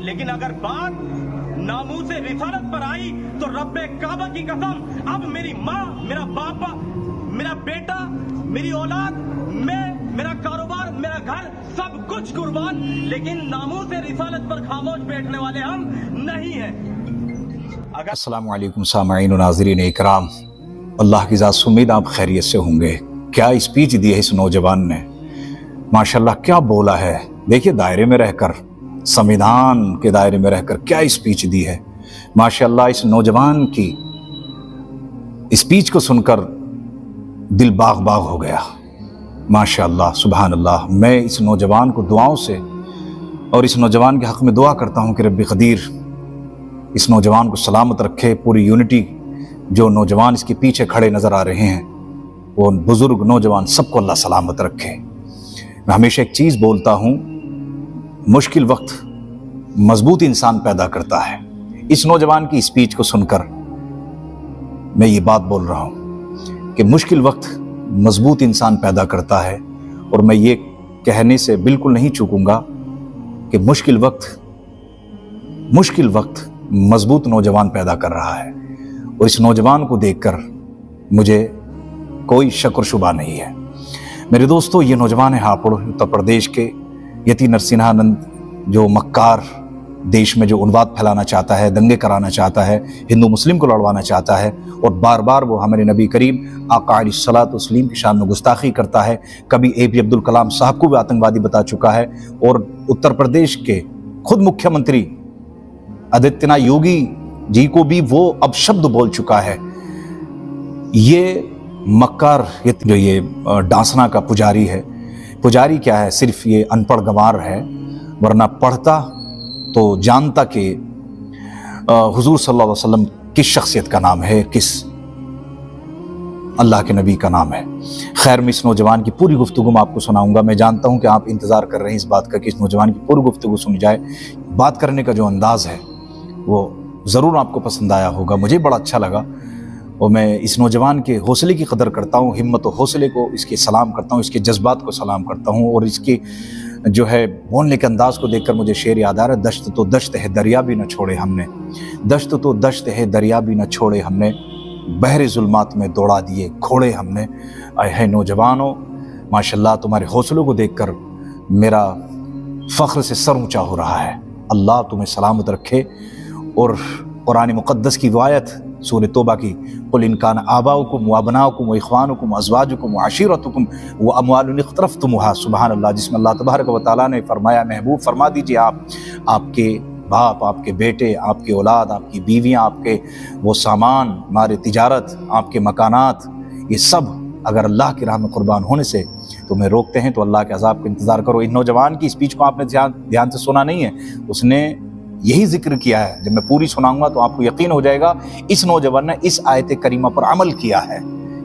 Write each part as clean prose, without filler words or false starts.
लेकिन अगर बात नामूसे रिसालत पर आई तो रब्बे काबा की कसम, अब मेरी माँ, मेरा बापा, मेरा बेटा, मेरी औलाद, मैं, मेरा कारोबार, मेरा घर, सब कुछ कुर्बान, लेकिन नामूसे रिसालत पर खामोश बैठने वाले हम नहीं हैं। अस्सलामु अलैकुम सामईन व नाज़रीन इकराम, अल्लाह की ज़ात से उम्मीद आप खैरियत से होंगे। क्या स्पीच दी है इस नौजवान ने, माशाल्लाह क्या बोला है। देखिए दायरे में रहकर, संविधान के दायरे में रहकर क्या स्पीच दी है। माशाल्लाह इस नौजवान की स्पीच को सुनकर दिल बाग बाग हो गया। माशाल्लाह सुभान अल्लाह। मैं इस नौजवान को दुआओं से और इस नौजवान के हक़ में दुआ करता हूँ कि रब्बी क़दीर इस नौजवान को सलामत रखे। पूरी यूनिटी जो नौजवान इसके पीछे खड़े नज़र आ रहे हैं, वो बुज़ुर्ग नौजवान, सबको अल्लाह सलामत रखे। मैं हमेशा एक चीज़ बोलता हूँ, मुश्किल वक्त मजबूत इंसान पैदा करता है। इस नौजवान की स्पीच को सुनकर मैं ये बात बोल रहा हूँ कि मुश्किल वक्त मजबूत इंसान पैदा करता है, और मैं ये कहने से बिल्कुल नहीं चूकूंगा कि मुश्किल वक्त मजबूत नौजवान पैदा कर रहा है। और इस नौजवान को देखकर मुझे कोई शक और शुबा नहीं है। मेरे दोस्तों, ये नौजवान है हापुड़ उत्तर प्रदेश के यति नरसिंहानंद, जो मक्कार देश में जो उन्माद फैलाना चाहता है, दंगे कराना चाहता है, हिंदू मुस्लिम को लड़वाना चाहता है, और बार बार वो हमारे नबी करीम आका अलैहिस्सलातु वस्सलाम की शान में गुस्ताखी करता है। कभी APJ अब्दुल कलाम साहब को भी आतंकवादी बता चुका है, और उत्तर प्रदेश के खुद मुख्यमंत्री आदित्यनाथ योगी जी को भी वो अब शब्द बोल चुका है। ये मक्कार जो ये डांसना का पुजारी है, पुजारी क्या है, सिर्फ ये अनपढ़ गंवार है, वरना पढ़ता तो जानता कि हुजूर सल्लल्लाहु अलैहि वसल्लम किस शख्सियत का नाम है, किस अल्लाह के नबी का नाम है। खैर, मैं इस नौजवान की पूरी गुफ्तगू मैं आपको सुनाऊंगा। मैं जानता हूं कि आप इंतज़ार कर रहे हैं इस बात का कि इस नौजवान की पूरी गुफ्तगू सुनी जाए। बात करने का जो अंदाज़ है वो ज़रूर आपको पसंद आया होगा, मुझे बड़ा अच्छा लगा। और मैं इस नौजवान के हौसले की कदर करता हूँ, हिम्मत और हौसले को इसके सलाम करता हूँ, इसके जज्बात को सलाम करता हूँ। और इसके जो है बोलने के अंदाज़ को देखकर मुझे शेर याद आ रहा है, दश्त तो दश्त है दरिया भी न छोड़े हमने, दश्त तो दश्त है दरिया भी न छोड़े हमने, बहरे जुल्मात में दौड़ा दिए घोड़े हमने। आए है नौजवानों, माशाल्लाह तुम्हारे हौसलों को देखकर मेरा फ़ख्र से सर ऊँचा हो रहा है। अल्लाह तुम्हें सलामत रखे। और कुरान मुक़द्दस की रिवायत सूरह तौबा की, कुल इन कान आबाउकुम व अबनाउकुम व इख्वानुकुम व अज़वाजुकुम व अशीरतुकुम व अमवालुन इक़्तरफ़्तुमुहा, सुबहान अल्लाह, जिसमें अल्लाह तबारक व तआला ने फरमाया, महबूब फरमा दीजिए आप, आपके बाप, आपके बेटे, आपकी औलाद, आपकी बीवियाँ, आपके वो सामान, हमारे तिजारत, आपके मकानात, ये सब अगर अल्लाह की राह में कुर्बान होने से तुम्हें रोकते हैं तो अल्लाह के अज़ाब का इंतज़ार करो। इन नौजवान की स्पीच को आपने ध्यान से सुना नहीं है, उसने यही जिक्र किया है। जब मैं पूरी सुनाऊंगा तो आपको यकीन हो जाएगा इस नौजवान ने इस आयत करीमा पर अमल किया है।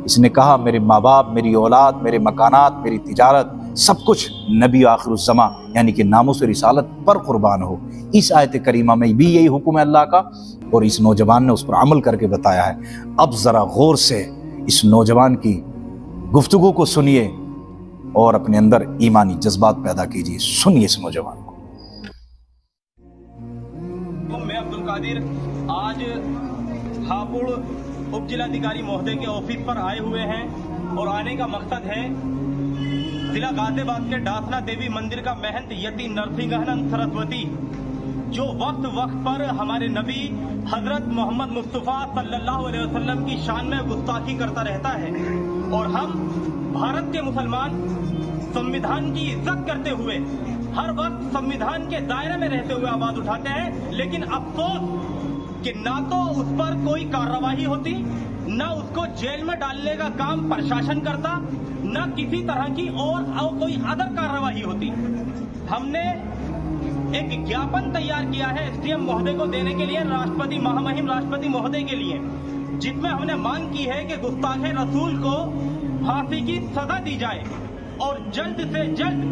इसने कहा, मेरे माँ बाप, मेरी औलाद, मेरे मकानात, मेरी तिजारत, सब कुछ नबी आखिरुज़्ज़मा यानी कि नामूस रिसालत पर कुर्बान हो। इस आयत करीमा में भी यही हुक्म है अल्लाह का, और इस नौजवान ने उस पर अमल करके बताया है। अब ज़रा गौर से इस नौजवान की गुफ्तगू को सुनिए और अपने अंदर ईमानी जज्बात पैदा कीजिए। सुनिए इस नौजवान को। मैं अब्दुल कादिर आज हापुड़ उप जिलाधिकारी महोदय के ऑफिस पर आए हुए हैं, और आने का मकसद है जिला गाजियाबाद के डासना देवी मंदिर का महंत यति नरसिंहानंद सरस्वती, जो वक्त पर हमारे नबी हजरत मोहम्मद मुस्तफ़ा सल्लल्लाहु अलैहि वसल्लम की शान में गुस्ताखी करता रहता है। और हम भारत के मुसलमान संविधान की इज्जत करते हुए, हर वक्त संविधान के दायरे में रहते हुए आवाज उठाते हैं, लेकिन अफसोस कि ना तो उस पर कोई कार्रवाई होती, ना उसको जेल में डालने का काम प्रशासन करता, ना किसी तरह की और कोई अदर कार्रवाई होती। हमने एक ज्ञापन तैयार किया है SDM महोदय को देने के लिए, राष्ट्रपति महामहिम राष्ट्रपति महोदय के लिए, जिसमें हमने मांग की है कि गुस्ताखे रसूल को फांसी की सजा दी जाए, और जल्द से जल्द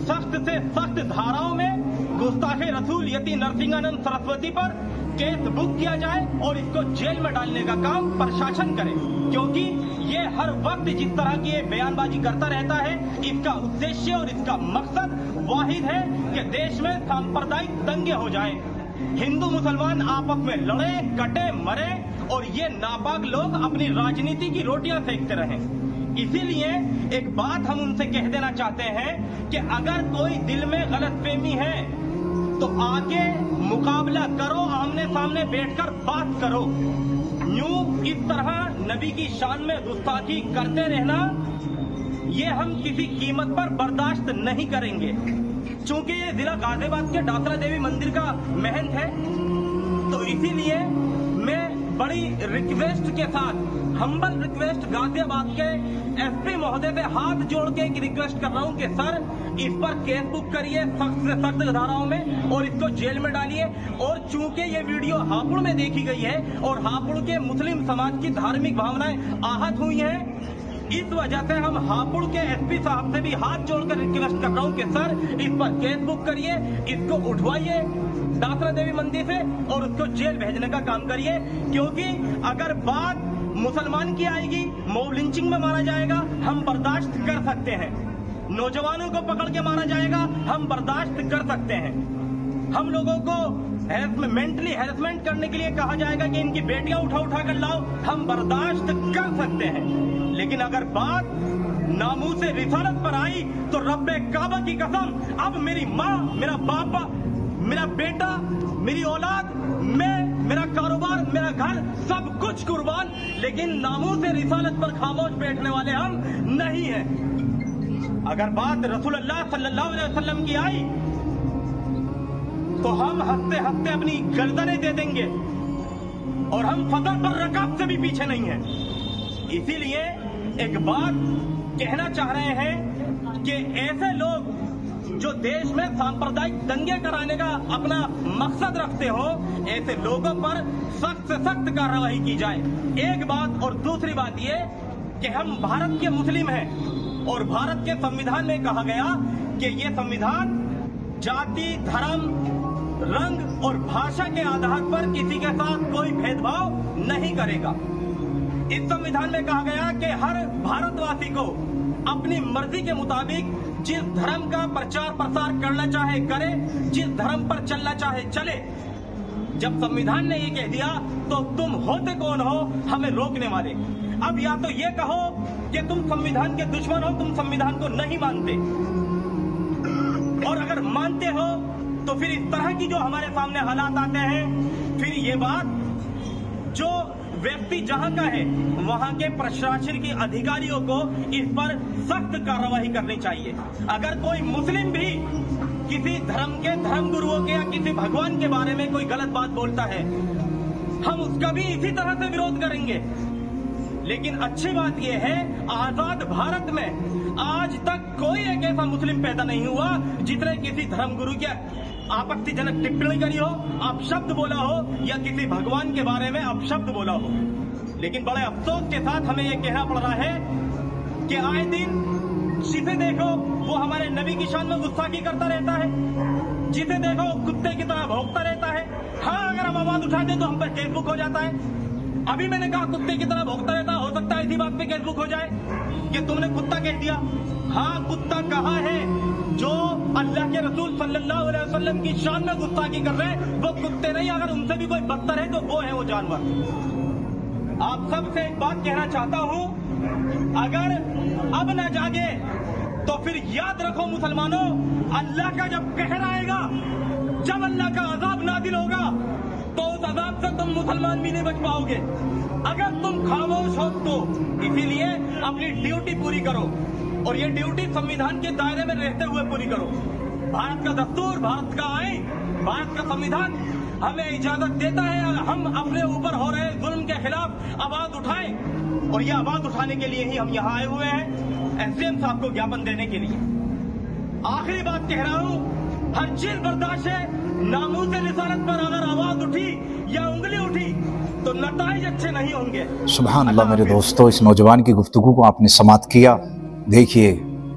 सख्त से सख्त धाराओं में गुस्ताखे रसूल यति नरसिंहानंद सरस्वती पर केस बुक किया जाए और इसको जेल में डालने का काम प्रशासन करे, क्योंकि ये हर वक्त जिस तरह की बयानबाजी करता रहता है, इसका उद्देश्य और इसका मकसद वाहिद है कि देश में सांप्रदायिक दंगे हो जाए, हिंदू मुसलमान आपस में लड़े कटे मरे और ये नापाक लोग अपनी राजनीति की रोटियां सेकते रहें। इसीलिए एक बात हम उनसे कह देना चाहते हैं कि अगर कोई दिल में गलतफहमी है तो आके मुकाबला करो, आमने सामने बैठकर बात करो। यूं इस तरह नबी की शान में गुस्ताखी करते रहना ये हम किसी कीमत पर बर्दाश्त नहीं करेंगे। चूंकि ये जिला गाजियाबाद के डासरा देवी मंदिर का महंत है, तो इसीलिए मैं बड़ी रिक्वेस्ट के साथ, हम्बल रिक्वेस्ट गाजियाबाद के एसपी महोदय से हाथ जोड़ के एक रिक्वेस्ट कर रहा हूं कि सर इस पर केस बुक करिए सख्त से सख्त धाराओं में और इसको जेल में डालिए। और चूंकि ये वीडियो हापुड़ में देखी गई है और हापुड़ के मुस्लिम समाज की धार्मिक भावनाएं आहत हुई हैं, इस वजह से हम हापुड़ के एसपी साहब से भी हाथ जोड़कर रिक्वेस्ट कर रहा हूं कि सर इस पर केस बुक करिए, इसको उठवाइए डासरा देवी मंदिर से और उसको जेल भेजने का काम करिए। क्योंकि अगर बात मुसलमान की आएगी, मॉब लिंचिंग में मारा जाएगा, हम बर्दाश्त कर सकते हैं। नौजवानों को पकड़ के मारा जाएगा, हम बर्दाश्त कर सकते हैं। हम लोगों को मेंटली हैरेसमेंट करने के लिए कहा जाएगा कि इनकी बेटियां उठा कर लाओ, हम बर्दाश्त कर सकते हैं। लेकिन अगर बात नामूस से रिसालत पर आई तो रब्बे काबा की कसम, अब मेरी माँ, मेरा बाप, मेरा बेटा, मेरी औलाद, मैं, मेरा कारोबार, मेरा घर, सब कुछ कुर्बान, लेकिन नामूस से रिसालत पर खामोश बैठने वाले हम नहीं हैं। अगर बात रसूलुल्लाह सल्लल्लाहु अलैहि वसल्लम की आई तो हम हंसते हंसते अपनी गर्दनें दे देंगे और हम फजल पर रकाब से भी पीछे नहीं हैं। इसीलिए एक बात कहना चाह रहे हैं कि ऐसे लोग जो देश में सांप्रदायिक दंगे कराने का अपना मकसद रखते हो, ऐसे लोगों पर सख्त से सख्त कार्रवाई की जाए। एक बात, और दूसरी बात ये कि हम भारत के मुस्लिम हैं और भारत के संविधान में कहा गया कि ये संविधान जाति, धर्म, रंग और भाषा के आधार पर किसी के साथ कोई भेदभाव नहीं करेगा। इस संविधान में कहा गया कि हर भारतवासी को अपनी मर्जी के मुताबिक जिस धर्म का प्रचार प्रसार करना चाहे करे, जिस धर्म पर चलना चाहे चले। जब संविधान ने ये कह दिया तो तुम होते कौन हो हमें रोकने वाले? अब या तो ये कहो कि तुम संविधान के दुश्मन हो, तुम संविधान को नहीं मानते, और अगर मानते हो तो फिर इस तरह की जो हमारे सामने हालात आते हैं, फिर ये बात जो व्यक्ति जहां का है वहां के प्रशासन के अधिकारियों को इस पर सख्त कार्रवाई करनी चाहिए। अगर कोई मुस्लिम भी किसी धर्म के धर्म गुरुओं के या किसी भगवान के बारे में कोई गलत बात बोलता है, हम उसका भी इसी तरह से विरोध करेंगे। लेकिन अच्छी बात यह है, आजाद भारत में आज तक कोई एक ऐसा मुस्लिम पैदा नहीं हुआ जिसने किसी धर्म गुरु के आपत्तिजनक टिप्पणी करी हो, अपशब्द बोला हो या किसी भगवान के बारे में अपशब्द बोला हो। लेकिन बड़े अफसोस के साथ हमें यह कहना पड़ रहा है कि आए दिन जिसे देखो वो हमारे नबी की शान में गुस्ताखी करता रहता है, जिसे देखो कुत्ते की तरह भौंकता रहता है। हाँ, अगर हम आवाज उठाते तो हम पर केस बुक हो जाता है। अभी मैंने कहा कुत्ते की तरह भौंकता रहता, हो सकता है इसी बात पे केस बुक हो जाए कि तुमने कुत्ता कह दिया। हाँ, कुत्ता कहा है जो अल्लाह के रसूल सल्लल्लाहु अलैहि वसल्लम की शान में गुस्ताखी कर रहे हैं वो कुत्ते नहीं, अगर उनसे भी कोई बदतर है तो वो है वो जानवर। आप सबसे एक बात कहना चाहता हूं, अगर अब न जागे तो फिर याद रखो मुसलमानों, अल्लाह का जब कहर आएगा, जब अल्लाह का अजाब नादिल होगा तो उस अजाब से तुम मुसलमान भी नहीं बच पाओगे अगर तुम खामोश हो तो। इसीलिए अपनी ड्यूटी पूरी करो और ये ड्यूटी संविधान के दायरे में रहते हुए पूरी करो। भारत का दस्तूर, भारत का आईन, भारत का संविधान हमें इजाजत देता है हम अपने ऊपर हो रहे जुल्म के खिलाफ आवाज उठाएं, और ये आवाज उठाने के लिए ही हम यहाँ आए हुए हैं, एसडीएम साहब को ज्ञापन देने के लिए। आखिरी बात कह रहा हूँ, हर चीज बर्दाश्त है, नामूस रिसालत पर अगर आवाज उठी या उंगली उठी तो नताइज अच्छे नहीं होंगे। सुभान अल्लाह। मेरे दोस्तों, इस नौजवान की गुफ्तगू को आपने समाप्त किया। देखिए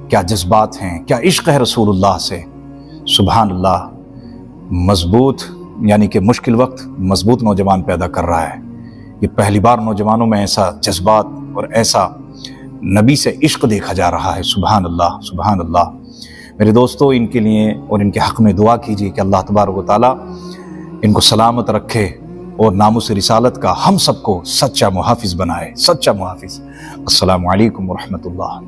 क्या जज्बात हैं, क्या इश्क है रसूलुल्लाह से। सुभान अल्लाह। मजबूत यानी कि मुश्किल वक्त मजबूत नौजवान पैदा कर रहा है। ये पहली बार नौजवानों में ऐसा जज्बात और ऐसा नबी से इश्क देखा जा रहा है। सुभान अल्लाह, सुभान अल्लाह। मेरे दोस्तों, इनके लिए और इनके हक़ में दुआ कीजिए कि अल्लाह तबारक व तआला इनको सलामत रखे और नामुस रिसालत का हम सबको सच्चा मुहाफिज बनाए, सच्चा मुहाफिज। अस्सलामु अलैकुम व रहमतुल्लाह।